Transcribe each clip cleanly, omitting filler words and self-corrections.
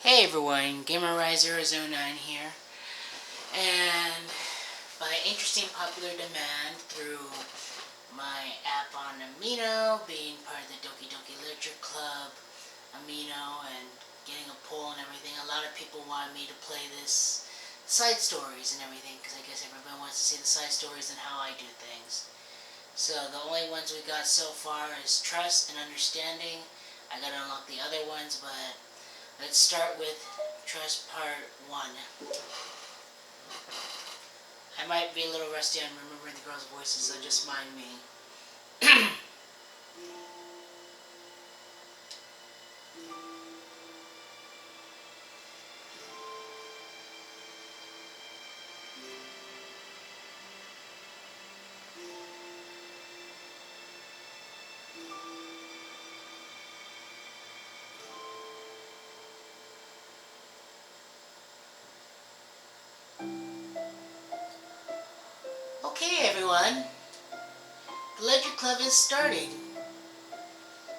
Hey everyone, GamerRiser09 here, and by interesting popular demand through my app on Amino, being part of the Doki Literature Club, Amino, and getting a poll and everything, a lot of people wanted me to play this side stories and everything, because I guess everybody wants to see the side stories and how I do things. So the only ones we got so far is Trust and Understanding. I gotta unlock the other ones, but let's start with Trust Part 1. I might be a little rusty on remembering the girls' voices, so just mind me. Okay, everyone. The Ledger Club is starting.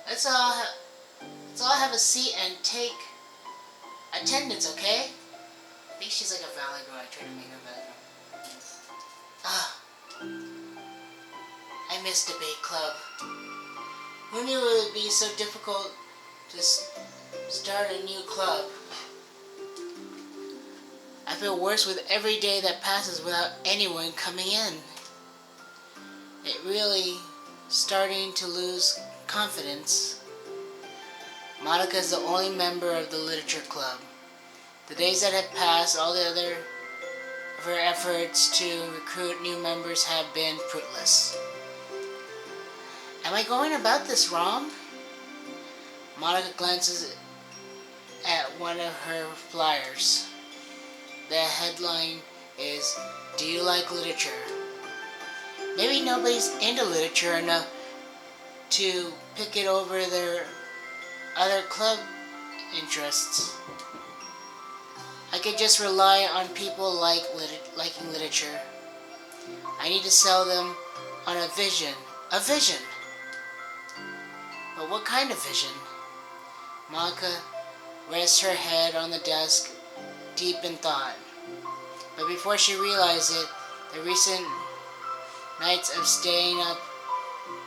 Let's all have a seat and take attendance, okay? I think she's like a valley girl. I tried to make her valley girl. Ah, I miss Debate Club. Who knew it would be so difficult to start a new club? I feel worse with every day that passes without anyone coming in. It really starting to lose confidence. Monika is the only member of the literature club. The days that have passed, all the other of her efforts to recruit new members have been fruitless. Am I going about this wrong? Monika glances at one of her flyers. The headline is, "Do you like literature?" Maybe nobody's into literature enough to pick it over their other club interests. I could just rely on people liking literature. I need to sell them on a vision. A vision! But what kind of vision? Monika rests her head on the desk, deep in thought. But before she realized it, the recent nights of staying up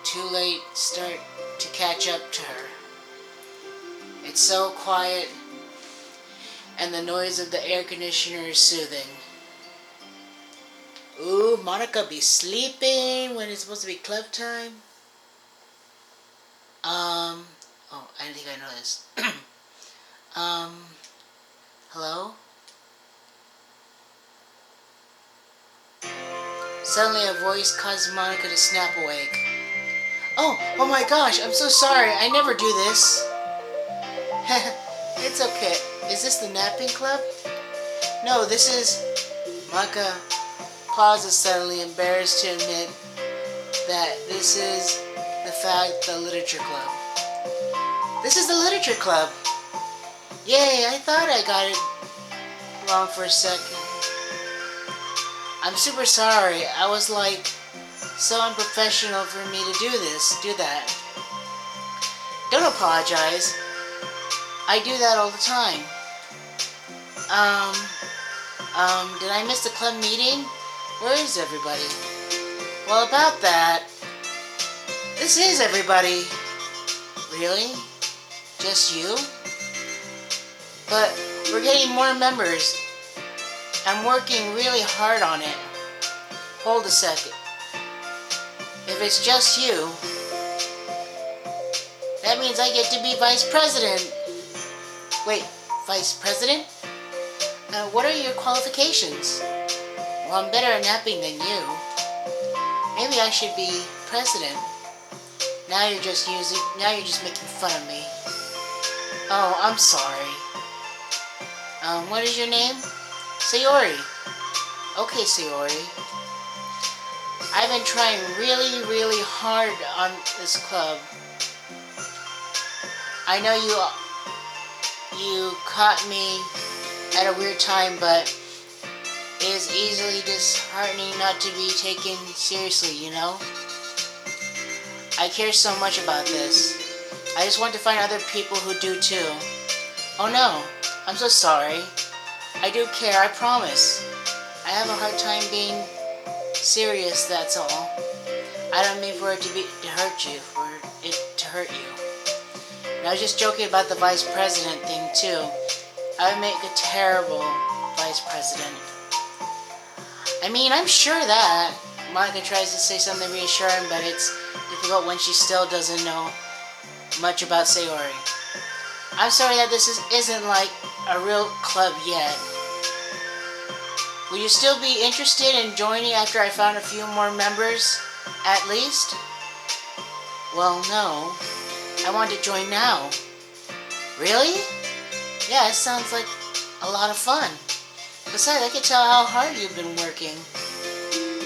too late start to catch up to her. It's so quiet, and the noise of the air conditioner is soothing. Ooh, Monika be sleeping when it's supposed to be club time. Oh, I think I know this. Hello? Suddenly a voice causes Monika to snap awake. Oh my gosh, I'm so sorry, I never do this. It's okay. Is this the napping club? No, this is... Monika pauses suddenly, embarrassed to admit that this is the literature club. This is the literature club! Yay, I thought I got it wrong for a second. I'm super sorry. I was like so unprofessional for me to do that. Don't apologize. I do that all the time. Did I miss the club meeting? Where is everybody? Well, about that, this is everybody. Really? Just you? But we're getting more members. I'm working really hard on it. Hold a second. If it's just you, that means I get to be vice president. Wait, vice president? What are your qualifications? Well, I'm better at napping than you. Maybe I should be president. Now you're just making fun of me. Oh, I'm sorry. What is your name? Sayori. Okay, Sayori. I've been trying really hard on this club. I know you caught me at a weird time, but it is easily disheartening not to be taken seriously, you know? I care so much about this. I just want to find other people who do too. Oh no, I'm so sorry. I do care, I promise. I have a hard time being serious, that's all. I don't mean for it to hurt you, for it to hurt you. And I was just joking about the vice president thing too. I would make a terrible vice president. I mean, I'm sure that. Monika tries to say something reassuring, but it's difficult when she still doesn't know much about Sayori. I'm sorry that this isn't like a real club yet. Will you still be interested in joining after I found a few more members, at least? Well, no. I want to join now. Really? Yeah, it sounds like a lot of fun. Besides, I can tell how hard you've been working.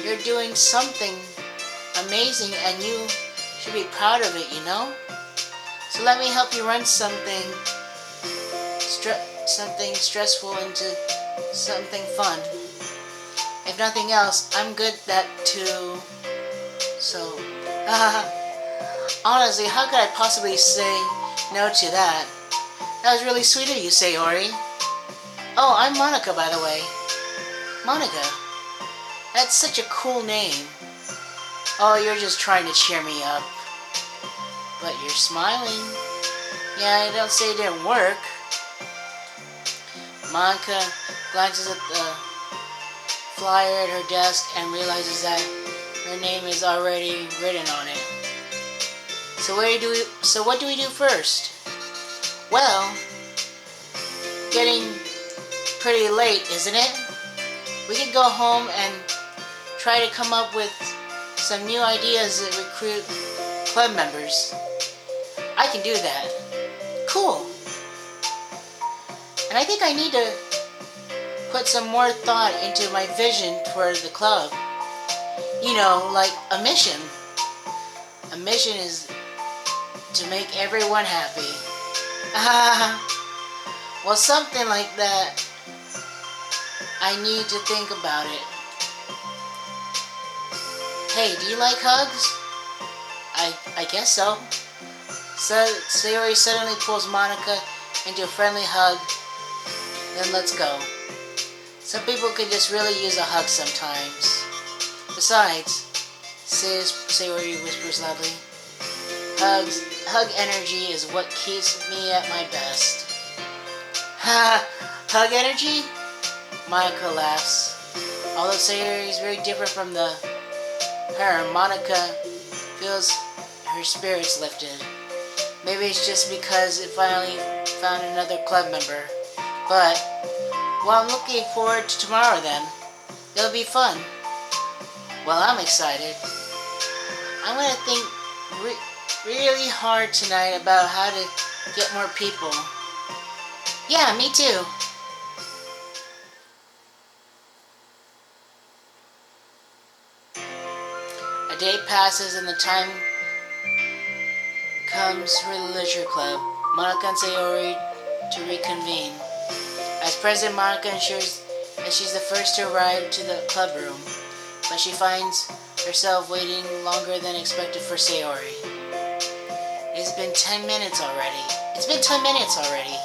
You're doing something amazing and you should be proud of it, you know? So let me help you run something stressful into something fun. If nothing else, I'm good at that too. So, honestly, how could I possibly say no to that? That was really sweet of you, Sayori. Oh, I'm Monika, by the way. Monika? That's such a cool name. Oh, you're just trying to cheer me up. But you're smiling. Yeah, I don't say it didn't work. Monika glances at the flyer at her desk and realizes that her name is already written on it. So what do we do first? Well, getting pretty late, isn't it? We could go home and try to come up with some new ideas that recruit club members. I can do that. Cool. And I think I need to put some more thought into my vision for the club. You know, like a mission. A mission is to make everyone happy. Well, something like that. I need to think about it. Hey, do you like hugs? I guess so. So Sayori suddenly pulls Monika into a friendly hug. Then let's go. Some people could just really use a hug sometimes. Besides, Sayori whispers loudly, hug energy is what keeps me at my best. Ha! Hug energy? Monika laughs. Although Sayori is very different from her, Monika feels her spirits lifted. Maybe it's just because it finally found another club member. But, well, I'm looking forward to tomorrow then. It'll be fun. Well, I'm excited. I'm going to think really hard tonight about how to get more people. Yeah, me too. A day passes and the time comes for the leisure club. Monika and Sayori to reconvene. As president, Monika ensures that she's the first to arrive to the club room, but she finds herself waiting longer than expected for Sayori. It's been 10 minutes already.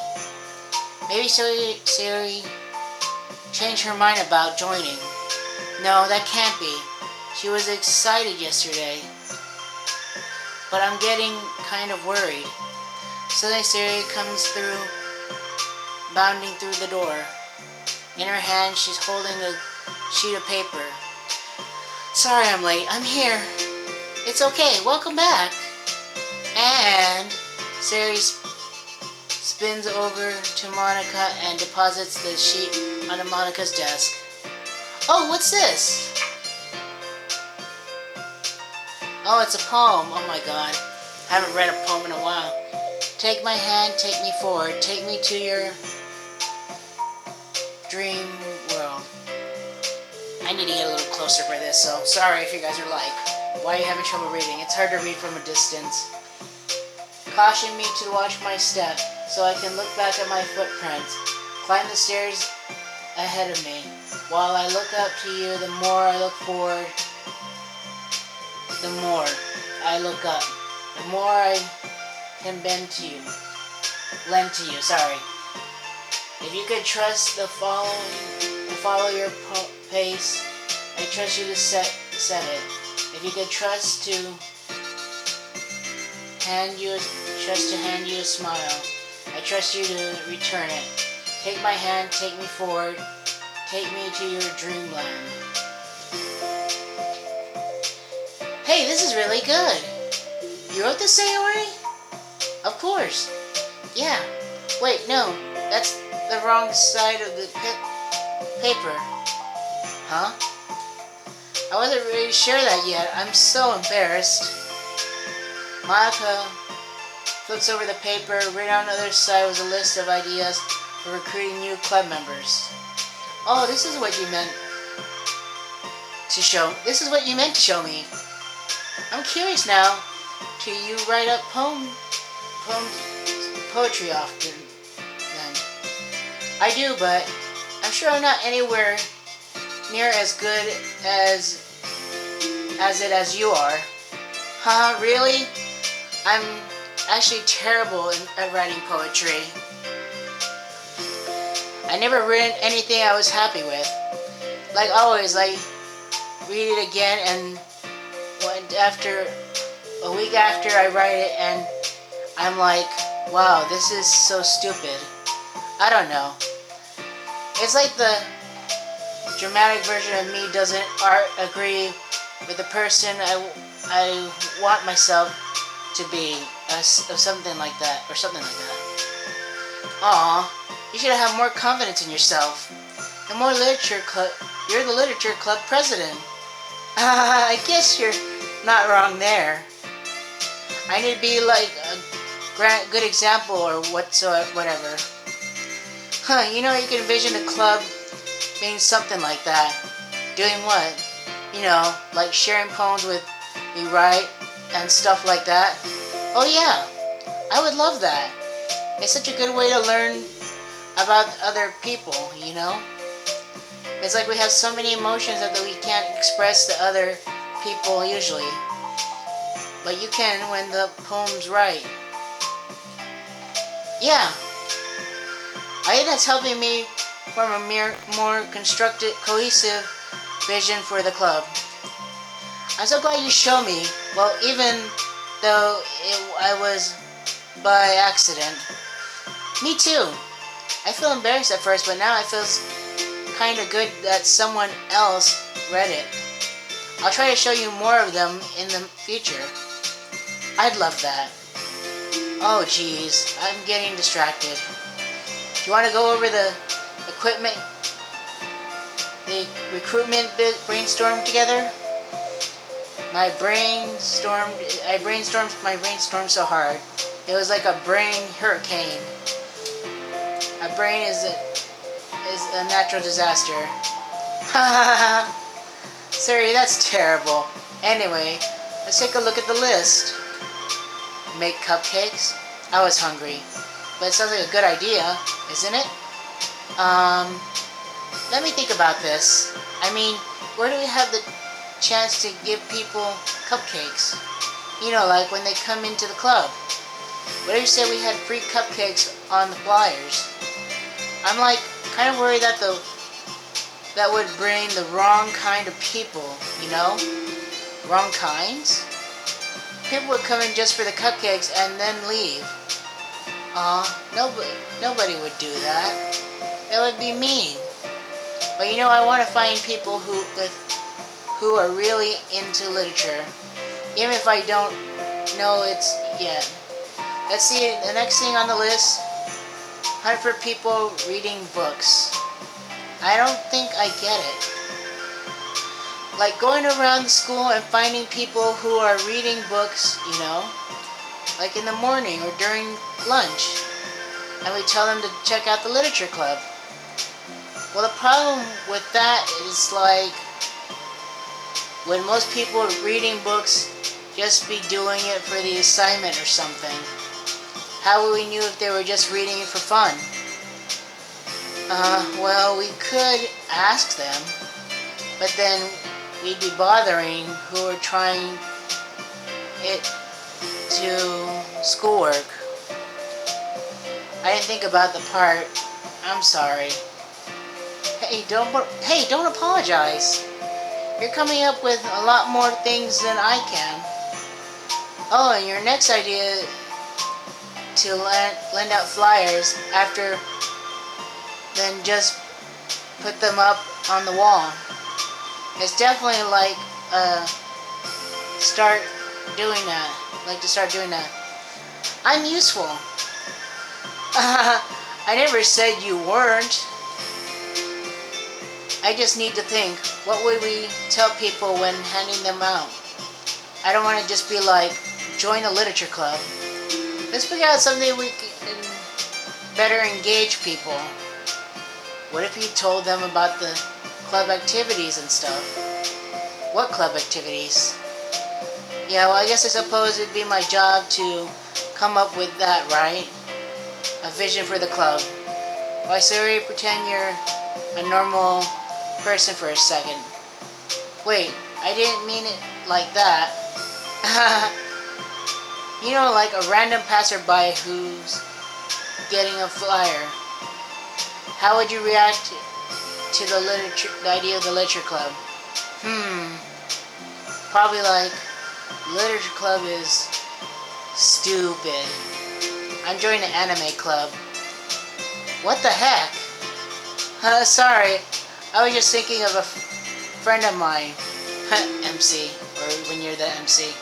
Maybe Sayori changed her mind about joining. No, that can't be. She was excited yesterday. But I'm getting kind of worried. Suddenly Sayori comes through, bounding through the door. In her hand, she's holding a sheet of paper. Sorry I'm late. I'm here. It's okay. Welcome back. And Sayori spins over to Monika and deposits the sheet onto Monika's desk. Oh, what's this? Oh, it's a poem. Oh my god. I haven't read a poem in a while. Take my hand, take me forward. Take me to your dream world. I need to get a little closer for this, so sorry if you guys are like, why are you having trouble reading? It's hard to read from a distance. Caution me to watch my step, so I can look back at my footprints. Climb the stairs ahead of me. While I look up to you, the more I look forward, the more I look up. The more I can lend to you, sorry. If you could trust the follow your pace, I trust you to set it. If you could trust to hand you a smile, I trust you to return it. Take my hand, take me forward, take me to your dreamland. Hey, this is really good. You wrote this, Sayori? Of course. Yeah. Wait, no. That's the wrong side of the paper. Huh? I wasn't really sure that yet. I'm so embarrassed. Monika flips over the paper. Written on the other side was a list of ideas for recruiting new club members. Oh, this is what you meant to show. This is what you meant to show me. I'm curious now. Do you write up poetry often? Then I do, but I'm sure I'm not anywhere near as good as you are. Huh? Really? I'm actually terrible at writing poetry. I never written anything I was happy with. Like always, I read it again, and after a week after I write it, and I'm like, wow, this is so stupid. I don't know. It's like the dramatic version of me doesn't agree with the person I want myself to be, or something like that. Aw, you should have more confidence in yourself. You're the literature club president. I guess you're not wrong there. I need to be like a good example or whatever. Huh, you can envision a club being something like that. Doing what? Like sharing poems with me, right? And stuff like that. Oh yeah, I would love that. It's such a good way to learn about other people, It's like we have so many emotions that we can't express to other people usually. But you can when the poem's right. Yeah. I think that's helping me form a more constructive, cohesive vision for the club. I'm so glad you showed me. Well, even though I was by accident. Me too. I feel embarrassed at first, but now I feel kind of good that someone else read it. I'll try to show you more of them in the future. I'd love that. Oh geez, I'm getting distracted. Do you want to go over the recruitment brainstorm together? I brainstormed my brainstorm so hard. It was like a brain hurricane. A brain is a natural disaster. Sorry, that's terrible. Anyway, let's take a look at the list. Make cupcakes. I was hungry, but it sounds like a good idea, isn't it? Let me think about this. I mean, where do we have the chance to give people cupcakes? Like when they come into the club. What if you said we had free cupcakes on the flyers? I'm like kind of worried that that would bring the wrong kind of people, Wrong kinds? People would come in just for the cupcakes and then leave. Nobody would do that. That would be mean. But I want to find people who are really into literature, even if I don't know it's yet. Let's see, the next thing on the list, hunt for people reading books. I don't think I get it. Like going around the school and finding people who are reading books, like in the morning or during lunch. And we tell them to check out the literature club. Well, the problem with that is like when most people are reading books just be doing it for the assignment or something. How would we knew if they were just reading it for fun? Well, we could ask them, but then we'd be bothering who are trying it to schoolwork. I didn't think about the part I'm sorry. Don't apologize. You're coming up with a lot more things than I can. Oh, and your next idea to lend out flyers after then just put them up on the wall. It's definitely like start doing that. Like to start doing that. I'm useful. I never said you weren't. I just need to think, what would we tell people when handing them out? I don't want to just be like, join a literature club. Let's figure out something we can better engage people. What if you told them about the club activities and stuff? What club activities? Yeah, well, I suppose it'd be my job to come up with that, right? A vision for the club. Why, Sayori, pretend you're a normal person for a second. Wait, I didn't mean it like that. You know, like a random passerby who's getting a flyer. How would you react to the idea of the literature club? Probably like, literature club is stupid. I'm joining the anime club. What the heck? Sorry, I was just thinking of a friend of mine. MC, or when you're the MC.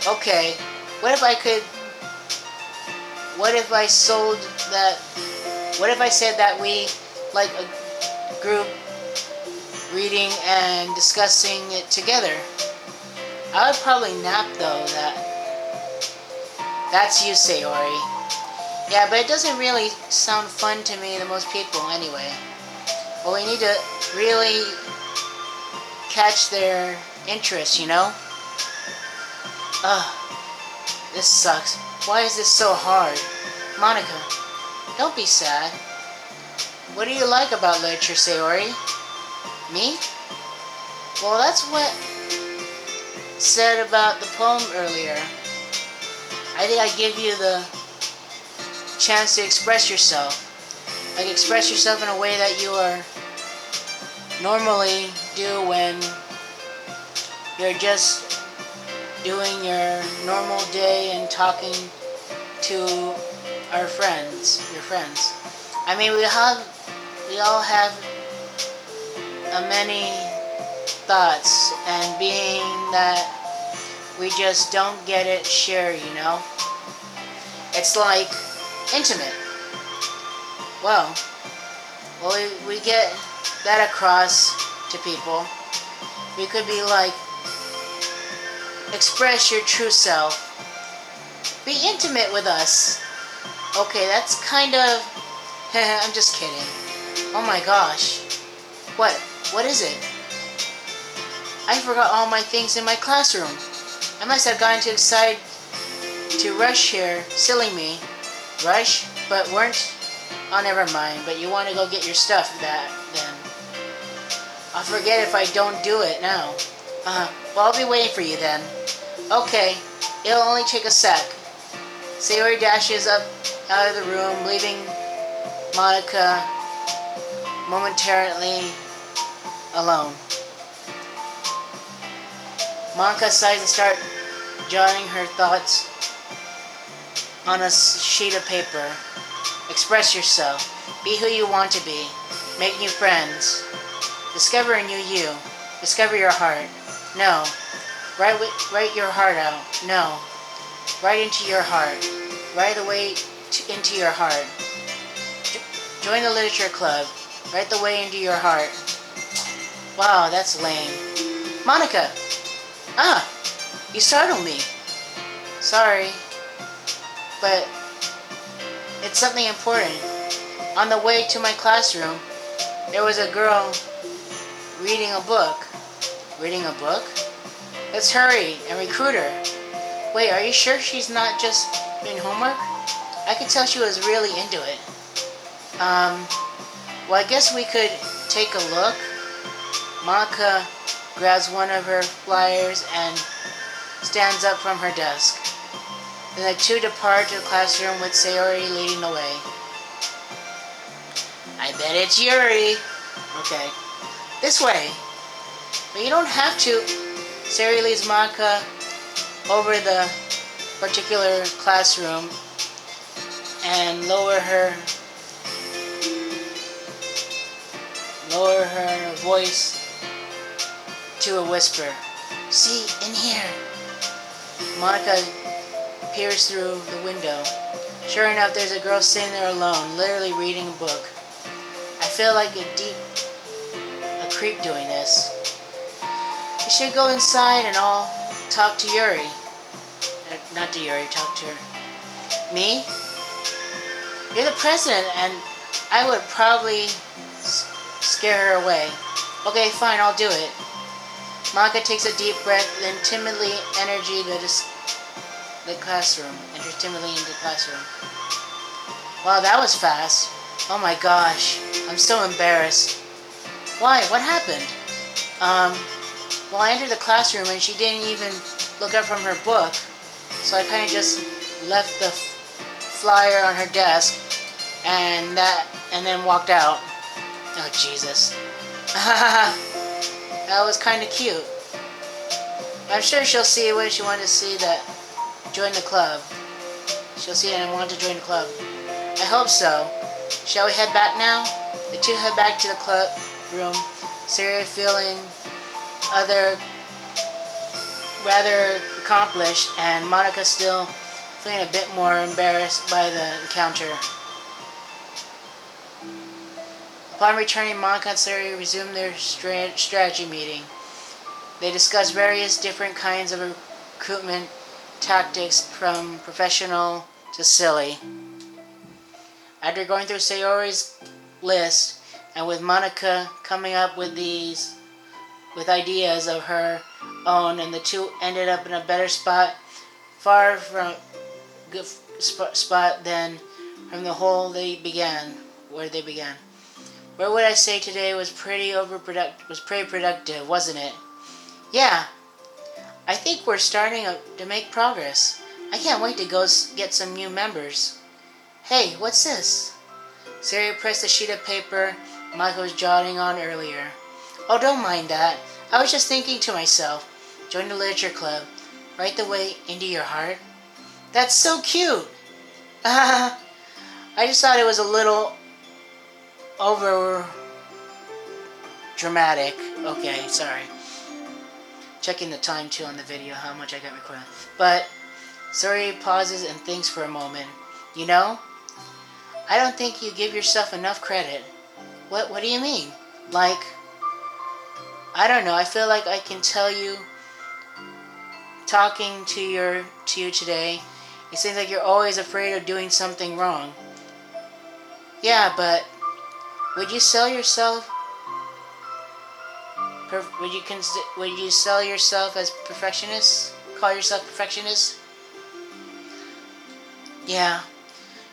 Okay, what if I said that we, like a group, reading and discussing it together? I would probably nap though. That's you, Sayori. Yeah, but it doesn't really sound fun to me to most people anyway. Well, we need to really catch their interest, you know? Ugh, this sucks. Why is this so hard? Monika, don't be sad. What do you like about literature, Sayori? Me? Well, that's what said about the poem earlier. I think I give you the chance to express yourself. Like express yourself in a way that you are normally do when you're just doing your normal day and talking to your friends. I mean, we all have many thoughts, and being that we just don't get it shared, you know? It's like intimate. Well, we get that across to people. We could be like, express your true self. Be intimate with us. Okay, that's kind of... I'm just kidding. Oh my gosh. What is it? I forgot all my things in my classroom. I must have gotten too excited to rush here. Silly me. Rush? But weren't... Oh, never mind. But you want to go get your stuff then. I'll forget if I don't do it now. Well, I'll be waiting for you then. Okay, it'll only take a sec. Sayori dashes up out of the room, leaving Monika momentarily alone. Monika decides to start jotting her thoughts on a sheet of paper. Express yourself. Be who you want to be. Make new friends. Discover a new you. Discover your heart. No. Write your heart out. No. Right into your heart. Right away into your heart. Join the literature club. Right the way into your heart. Wow, that's lame. Monika! You startled me. Sorry. But it's something important. On the way to my classroom, there was a girl reading a book. Reading a book? Let's hurry and recruit her. Wait, are you sure she's not just doing homework? I could tell she was really into it. Well, I guess we could take a look. Monika grabs one of her flyers and stands up from her desk. Then the two depart to the classroom with Sayori leading the way. I bet it's Yuri. Okay. This way. But you don't have to. Sayori leads Monika over the particular classroom and lower her voice to a whisper. See, in here. Monika peers through the window. Sure enough, there's a girl sitting there alone, literally reading a book. I feel like a creep doing this. You should go inside and I'll talk to Yuri. Not to Yuri, talk to her. Me? You're the president and I would probably scare her away. Okay, fine, I'll do it. Monika takes a deep breath, then timidly enters the classroom. Wow, that was fast. Oh my gosh, I'm so embarrassed. Why? What happened? Well, I entered the classroom and she didn't even look up from her book, so I kind of just left the flyer on her desk and then walked out. Oh Jesus. That was kind of cute. I'm sure she'll see what she wanted to see, that join the club. She'll see it and want to join the club. I hope so. Shall we head back now? The two head back to the club room. Sayori feeling rather accomplished, and Monika still feeling a bit more embarrassed by the encounter. Upon returning, Monika and Sayori resumed their strategy meeting. They discussed various different kinds of recruitment tactics, from professional to silly. After going through Sayori's list, and with Monika coming up with ideas of her own, and the two ended up in a better spot, far from good spot than from the hole where they began. Where would I say today was pretty productive, wasn't it? Yeah, I think we're starting to make progress. I can't wait to go get some new members. Hey, what's this? Sayori pressed the sheet of paper Monika was jotting on earlier. Oh, don't mind that. I was just thinking to myself, join the literature club, right the way into your heart. That's so cute. I just thought it was a little over dramatic. Okay, sorry. Checking the time too on the video, how much I got recorded. But Sayori pauses and thinks for a moment. You know, I don't think you give yourself enough credit. What do you mean? Like, I don't know. I feel like I can tell you, talking to you today, it seems like you're always afraid of doing something wrong. Yeah, but would you sell yourself? Would you sell yourself as perfectionist? Call yourself perfectionist? Yeah,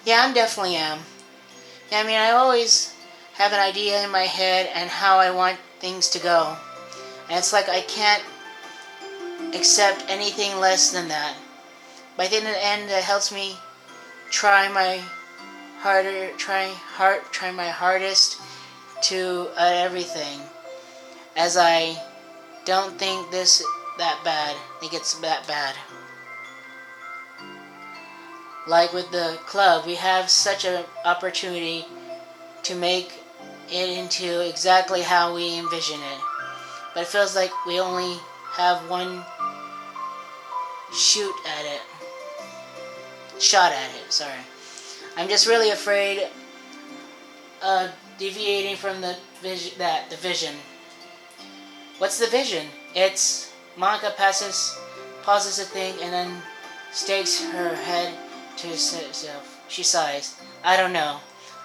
I definitely am. Yeah, I mean, I always have an idea in my head and how I want things to go, and it's like I can't accept anything less than that. But at the end, it helps me try my hardest to everything, as I don't think that bad. I think it's that bad. Like with the club, we have such an opportunity to make it into exactly how we envision it. But it feels like we only have one shot at it, sorry. I'm just really afraid of deviating from the vision. What's the vision? It's Monika pauses to think, and then stakes her head to herself. She sighs. I don't know.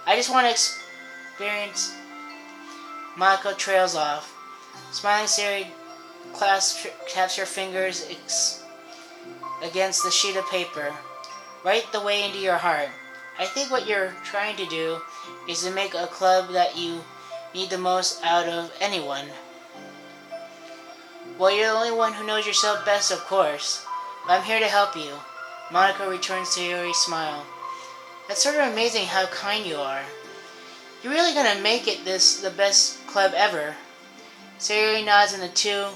I just want to experience. Monika trails off. Smiling, Sayori taps her fingers against the sheet of paper. Right the way into your heart. I think what you're trying to do is to make a club that you need the most out of anyone. Well, you're the only one who knows yourself best, of course. But I'm here to help you. Monika returns Sayori's smile. That's sort of amazing how kind you are. You're really gonna make it this the best club ever. Sayori nods and the two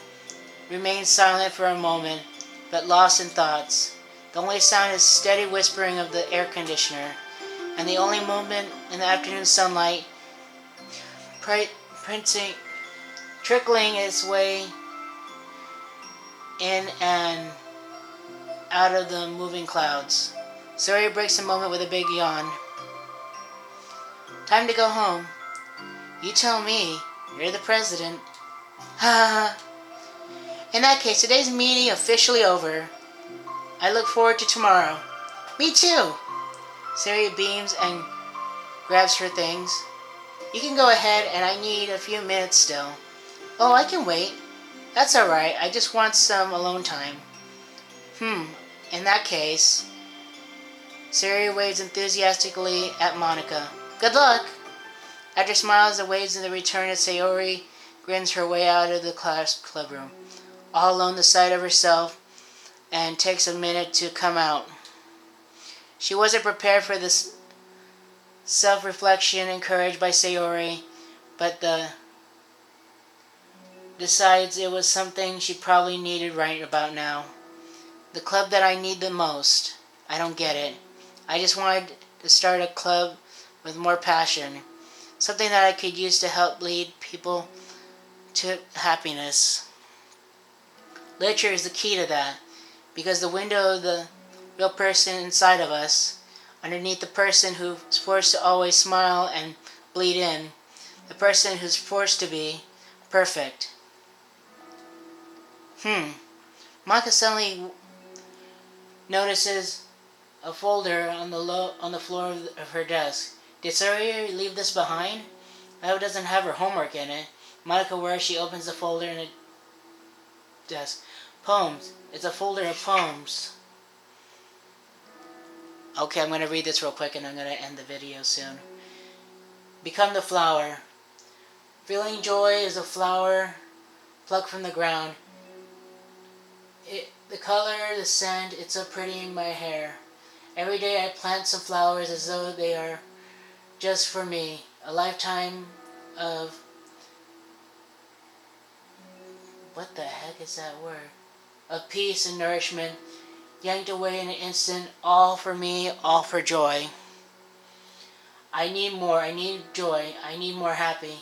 remain silent for a moment, but lost in thoughts. The only sound is steady whispering of the air conditioner, and the only movement in the afternoon sunlight printing, trickling its way in and out of the moving clouds. Sayori breaks the moment with a big yawn. Time to go home. You tell me. You're the president. Ha ha. In that case, today's meeting officially over. I look forward to tomorrow. Me too. Sayori beams and grabs her things. You can go ahead, and I need a few minutes still. Oh, I can wait. That's alright. I just want some alone time. In that case, Sayori waves enthusiastically at Monika. Good luck! After smiles and waves in the return, Sayori grins her way out of the clubroom, all alone the sight of herself, and takes a minute to come out. She wasn't prepared for this self-reflection encouraged by Sayori, but decides it was something she probably needed right about now. The club that I need the most. I don't get it. I just wanted to start a club with more passion. Something that I could use to help lead people to happiness. Literature is the key to that, because the window of the real person inside of us, underneath the person who's forced to always smile and bleed in, the person who's forced to be perfect. Monika suddenly notices a folder on the floor of her desk. Did Sayori leave this behind? I hope it doesn't have her homework in it. Monika worries. She opens the folder in the desk. Poems. It's a folder of poems. Okay, I'm going to read this real quick and I'm going to end the video soon. Become the flower. Feeling joy is a flower plucked from the ground. The color, the scent, it's so pretty in my hair. Every day I plant some flowers as though they are just for me. A lifetime of... What the heck is that word? Of peace and nourishment, yanked away in an instant, all for me, all for joy. I need more, I need joy, I need more happy.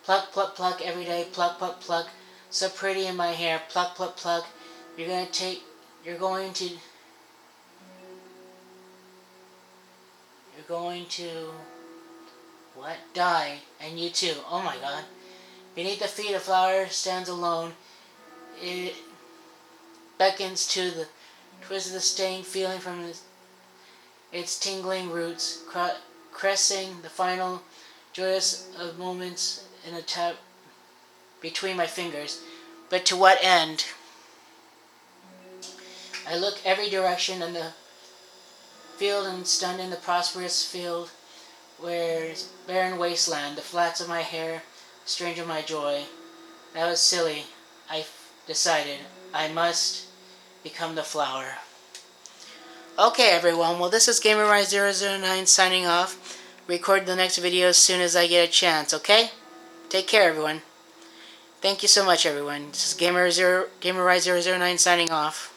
Pluck, pluck, pluck every day, pluck, pluck, pluck. So pretty in my hair, pluck, pluck, pluck. You're going to what? Die. And you too. Oh my god. Beneath the feet, a flower stands alone. It beckons to the twist of the sting feeling from its tingling roots, caressing the final joyous of moments in a tap between my fingers. But to what end? I look every direction in the field and stunned in the prosperous field where barren wasteland, the flats of my hair, strange of my joy. That was silly. I decided I must become the flower. Okay, everyone. Well, this is GamerRise009 signing off. Record the next video as soon as I get a chance, okay? Take care, everyone. Thank you so much, everyone. This is GamerRise009 signing off.